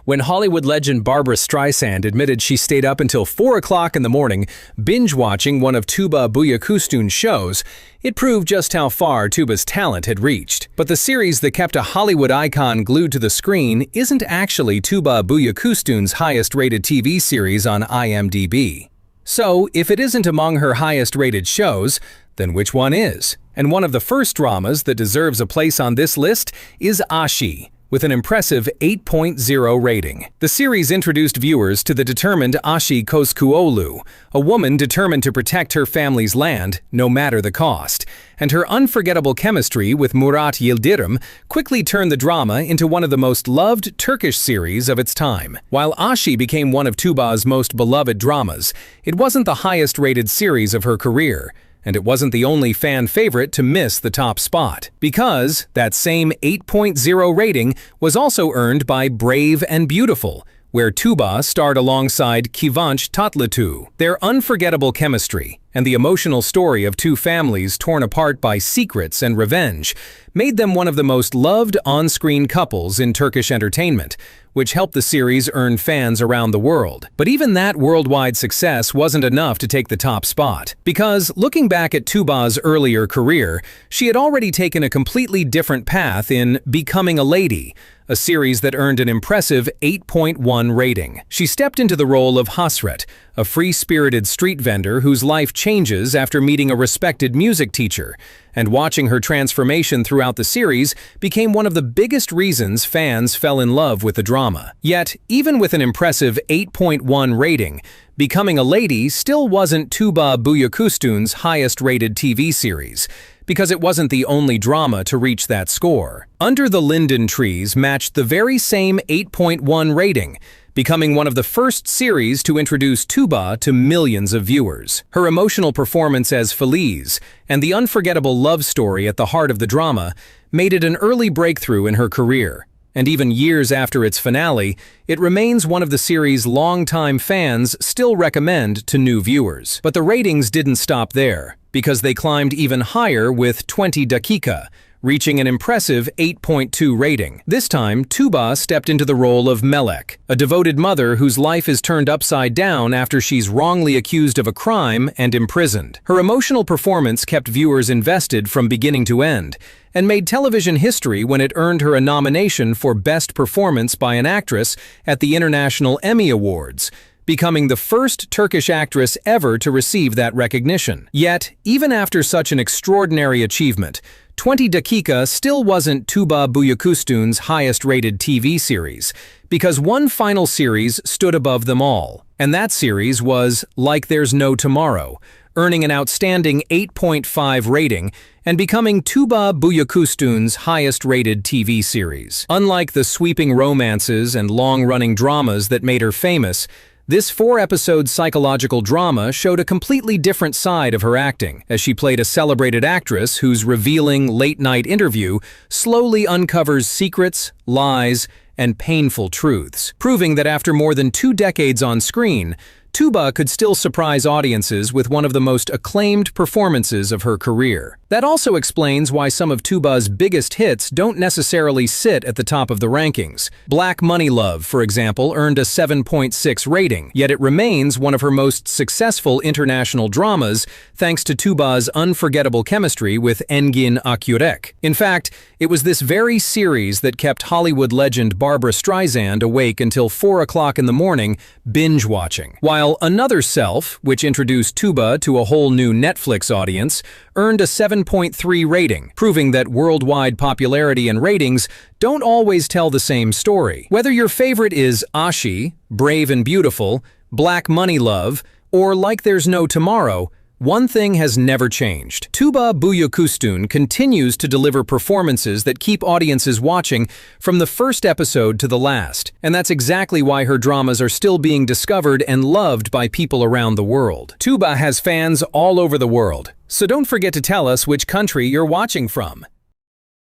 When Hollywood legend Barbra Streisand admitted she stayed up until 4 o'clock in the morning binge-watching one of Tuba Büyüküstün's shows, it proved just how far Tuba's talent had reached. But the series that kept a Hollywood icon glued to the screen isn't actually Tuba Büyüküstün's highest-rated TV series on IMDb. So, if it isn't among her highest-rated shows, then which one is? And one of the first dramas that deserves a place on this list is Ağacı, with an impressive 8.0 rating. The series introduced viewers to the determined Ağacı Kozkuoğlu, a woman determined to protect her family's land, no matter the cost. And her unforgettable chemistry with Murat Yildirim quickly turned the drama into one of the most loved Turkish series of its time. While Ağacı became one of Tuba's most beloved dramas, it wasn't the highest-rated series of her career. And it wasn't the only fan favorite to miss the top spot, because that same 8.0 rating was also earned by Brave and Beautiful, where Tuba starred alongside Kıvanç Tatlıtuğ. Their unforgettable chemistry and the emotional story of two families torn apart by secrets and revenge made them one of the most loved on-screen couples in Turkish entertainment, which helped the series earn fans around the world. But even that worldwide success wasn't enough to take the top spot, because looking back at Tuba's earlier career, she had already taken a completely different path in Becoming a Lady, a series that earned an impressive 8.1 rating. She stepped into the role of Hasret, a free-spirited street vendor whose life changes after meeting a respected music teacher, and watching her transformation throughout the series became one of the biggest reasons fans fell in love with the drama. Yet, even with an impressive 8.1 rating, Becoming a Lady still wasn't Tuba Büyüküstün's highest-rated TV series, because it wasn't the only drama to reach that score. Under the Linden trees matched the very same 8.1 rating, becoming one of the first series to introduce Tuba to millions of viewers. Her emotional performance as Feliz and the unforgettable love story at the heart of the drama made it an early breakthrough in her career. And even years after its finale, it remains one of the series' longtime fans still recommend to new viewers. But the ratings didn't stop there, because they climbed even higher with 20 Dakika, reaching an impressive 8.2 rating. This time, Tuba stepped into the role of Melek, a devoted mother whose life is turned upside down after she's wrongly accused of a crime and imprisoned. Her emotional performance kept viewers invested from beginning to end, and made television history when it earned her a nomination for Best Performance by an Actress at the International Emmy Awards, becoming the first Turkish actress ever to receive that recognition. Yet, even after such an extraordinary achievement, 20 Dakika still wasn't Tuba Büyüküstün's highest-rated TV series, because one final series stood above them all, and that series was Like There's No Tomorrow, earning an outstanding 8.5 rating and becoming Tuba Büyüküstün's highest-rated TV series. Unlike the sweeping romances and long-running dramas that made her famous, this 4-episode psychological drama showed a completely different side of her acting, as she played a celebrated actress whose revealing late-night interview slowly uncovers secrets, lies, and painful truths, proving that after more than 2 decades on screen, Tuba could still surprise audiences with one of the most acclaimed performances of her career. That also explains why some of Tuba's biggest hits don't necessarily sit at the top of the rankings. Black Money Love, for example, earned a 7.6 rating, yet it remains one of her most successful international dramas thanks to Tuba's unforgettable chemistry with Engin Akyürek. In fact, it was this very series that kept Hollywood legend Barbra Streisand awake until 4 o'clock in the morning binge-watching. While Another Self, which introduced Tuba to a whole new Netflix audience, earned a 7.3 rating, proving that worldwide popularity and ratings don't always tell the same story. Whether your favorite is Ağacı, Brave and Beautiful, Black Money Love, or Like There's No Tomorrow, one thing has never changed. Tuba Büyüküstün continues to deliver performances that keep audiences watching from the first episode to the last, and that's exactly why her dramas are still being discovered and loved by people around the world. Tuba has fans all over the world, so don't forget to tell us which country you're watching from.